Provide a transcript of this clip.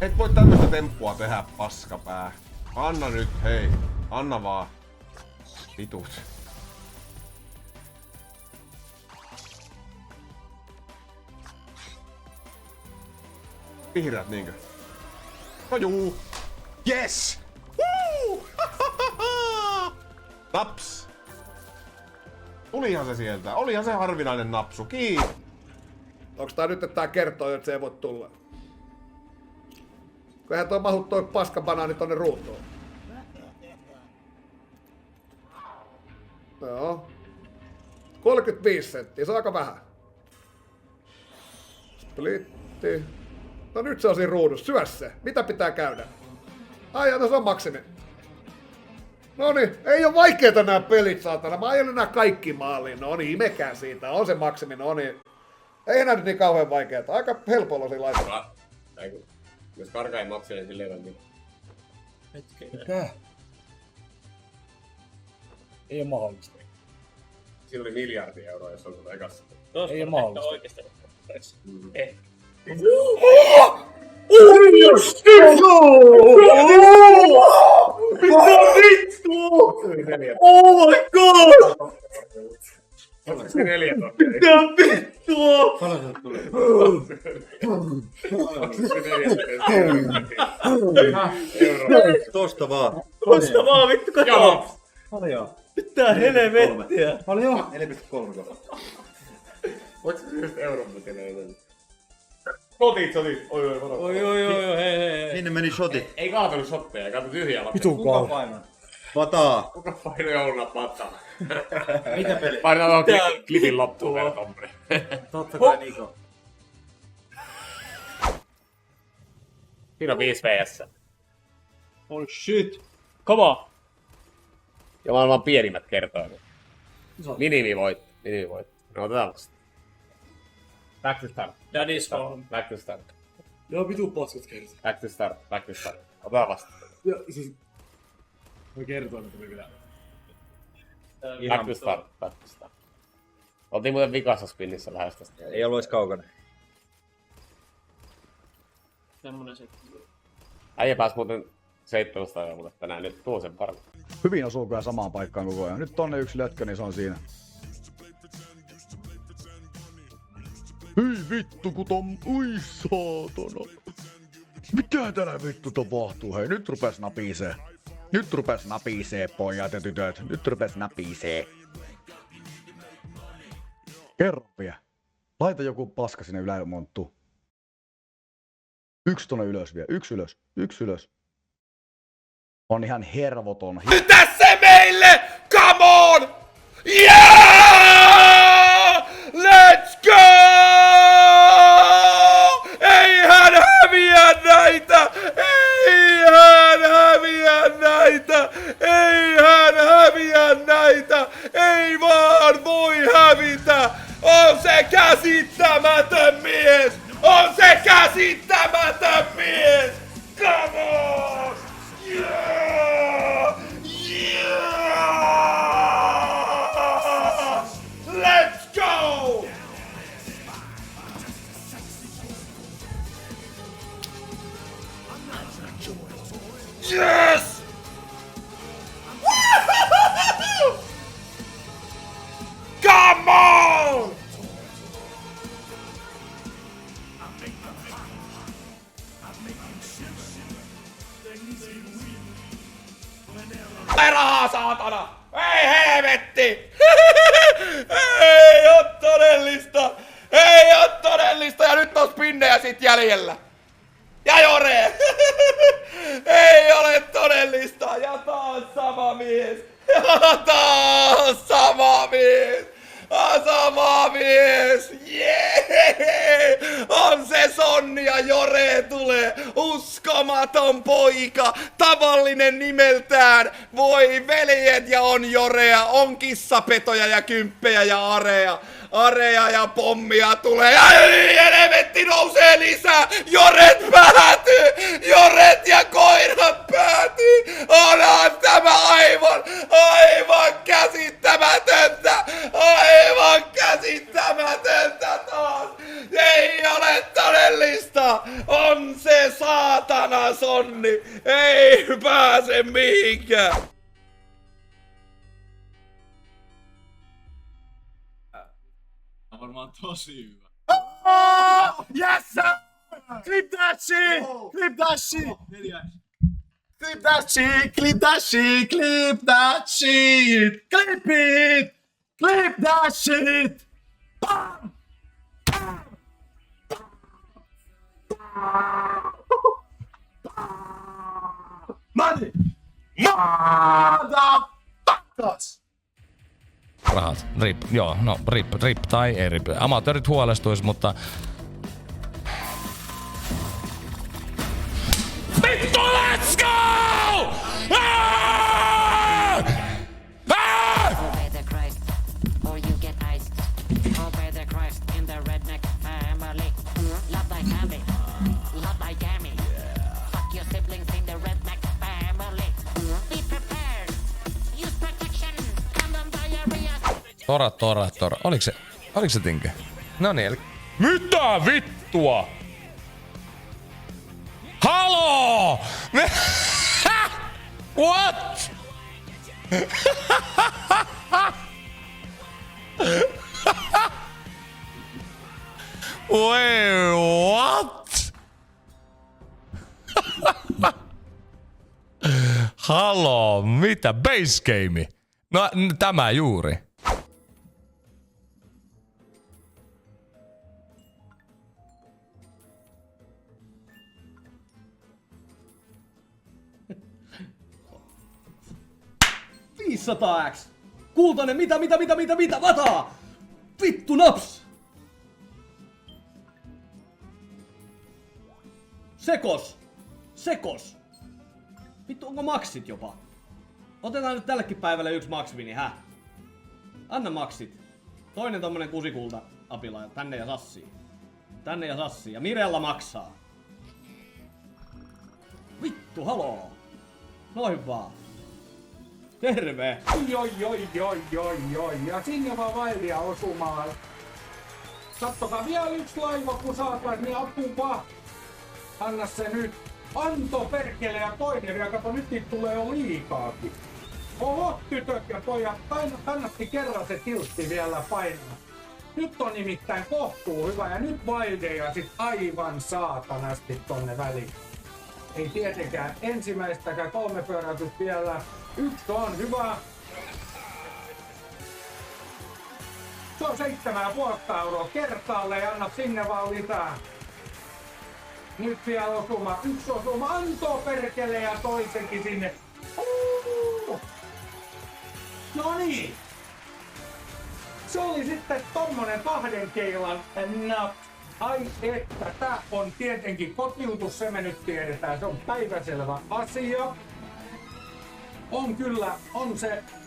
Et voi tämmöstä temppua tehdä, paskapää. Anna nyt, hei. Anna vaan. Vitut. Vihreät niinkö? No juu. Yes! Woo! Naps! Tulihan se sieltä. Olihan se harvinainen napsu. Kiitos. Onks tää nyt, että tää kertoo, että se ei voi tulla? Eihän toi mahu toi paskabanaani tonne ruutuun. Joo. 35 senttiä, se on aika vähän. Splitti. No nyt se on siinä ruudussa, syö se. Mitä pitää käydä? Ai, no se on maksimi. Noniin, ei oo vaikeeta nää pelit, saatana. Mä aion nää kaikki maaliin. Noniin, imekää siitä. On se maksimi, noniin. Ei enää nyt niin kauhean vaikeeta. Aika helpolla siinä laittaa. Jos karka ei maksa, niin silleen on niin. Mitä? Ei oo mahdollista. Siinä oli miljardi euroa, jos on tullut ekassa. Ei oo mahdollista. Oikeesti. Ei. Oh my god! Se 14. Mitä vittua? Paljon sieltä tulee? Tosta vaan. Tosta vaan vittu kato! Paljon. Mitä helvettiä? Paljon? 4,3 kohtaa. Voitko sä just euron mutin? Sotit. Oi, hei. Sinne meni shotit. Ei kaatunut shotteja, ei kaatunut tyhjää lapsia. Vitun Kuka kauan. painaa? Pataa. Kuka painoi jouluna pataa? Mitä peli? Painetaan tuon klipin loppuun vielä Tombre. Totta kai Niko. Siinä on 5 vs. Holy shit. Come on. Ja maailman pienimmät kertoimet. Minimivoitto. No otetaan vasta. Back to start. Daddy's home. Back to start. Joo vitu paskat kertaa. Back to start. Otetaan vasta. Ja siis... Voi kertoa, että tuli vielä. Back to start. Oltiin muuten vikassa spinnissä lähes tästä. Ei ollut edes kaukana. Semmonen setti. Äijä pääs muuten 700 euroa tänään, nyt tuo sen paremmin. Hyvin osuu kyllä samaan paikkaan koko ajan. Nyt tonne yksi lötkö, niin se on siinä. Hyi vittu kun ton... Ui saatana. Mitä täällä vittu tapahtuu? Hei nyt rupes napisee. Nyt rupes napisee pojat ja tytöt. Nyt rupes napisee. Kerro vielä. Laita joku paska sinne ylämonttuun. Yksi tonne ylös vielä. Yksi ylös. On ihan hervoton. Mitä se meille? Come on! Yeah! Let's go! Eihän häviä näitä! Ei vaan voi hävitä! On se käsittämätön mies! Come on! Yeah! Let's go! Yes! Come on! Rahaa saatana! Ei helvetti! Ei oo todellista! Ja nyt on spinnejä sit jäljellä! Ja Jore! Ei ole todellista! Ja taas sama mies! Jee! On se Sonni ja Jore tulee! Uskomaton poika! Tavallinen nimeltään! Voi veljet ja on Jorea! On kissapetoja ja kymppejä ja area! Area ja pommia tulee! Ja helvetti nousee lisää! Joret päätyy! Joret ja koirat päätyy! Onhan tämä aivan käsittämätöntä! Aivan käsittämätöntä taas! Ei ei ole todellista! On se saatana sonni! Ei pääse mihinkään! On varmaan tosi hyvä. Yes! Clip that shit! Clip that shit! Clip that shit! Clip that shit! Clip that shit! Clip it! Clip that shit! Bam! Money! Motherfuckers! Rahat. RIP. Joo, no RIP tai ei RIP. Amatöörit huolestuis, mutta... Vittu, let's go! Obey the Christ, or you get iced. Obey the Christ in the redneck family. Love thy family, love thy gammy. Fuck your siblings in the redneck family. Be prepared, use protection, condom diarrhea. Tora. Oliko se tinke? Noniin, eli... Mitä vittua? Haloo! What? Wait, what? Haloo, mitä? Base game? No, tämä juuri. $500X! Kultainen, mitä? Vataa! Vittu naps! Sekos! Vittu, onko maksit jopa? Otetaan nyt tällekin päivälle yksi maksvini, Anna maksit. Toinen tommonen kusikulta apila tänne ja sassiin. Ja Mirella maksaa. Vittu, haloo! Noin vaan. Terve! Oi. Ja sinne vaan vailia osumaan. Kattokaa vielä yksi laiva, kun saatais, niin apua. Anna se nyt. Anto perkele ja toinen vielä. Kato, nyt niitä tulee jo liikaakin. Oho, tytöt ja pojat. Kannatti kerran se tiltti vielä painaa. Nyt on nimittäin kohtuu hyvä. Ja nyt vaideja sit aivan saatanasti tonne väliin. Ei tietenkään ensimmäistäkään 3 pyöräytystä vielä. Yksi on hyvä. Se on 7,5 € kertaalle ja anna sinne vaan lisää. Nyt vielä osuma. Yksi osuma. Antoo perkele ja toisenkin sinne. No niin. Se oli sitten tommonen 2 keilan nap. Ai että, tää on tietenkin kotiutus, se me nyt tiedetään. Se on päiväselvä asia. On kyllä, on se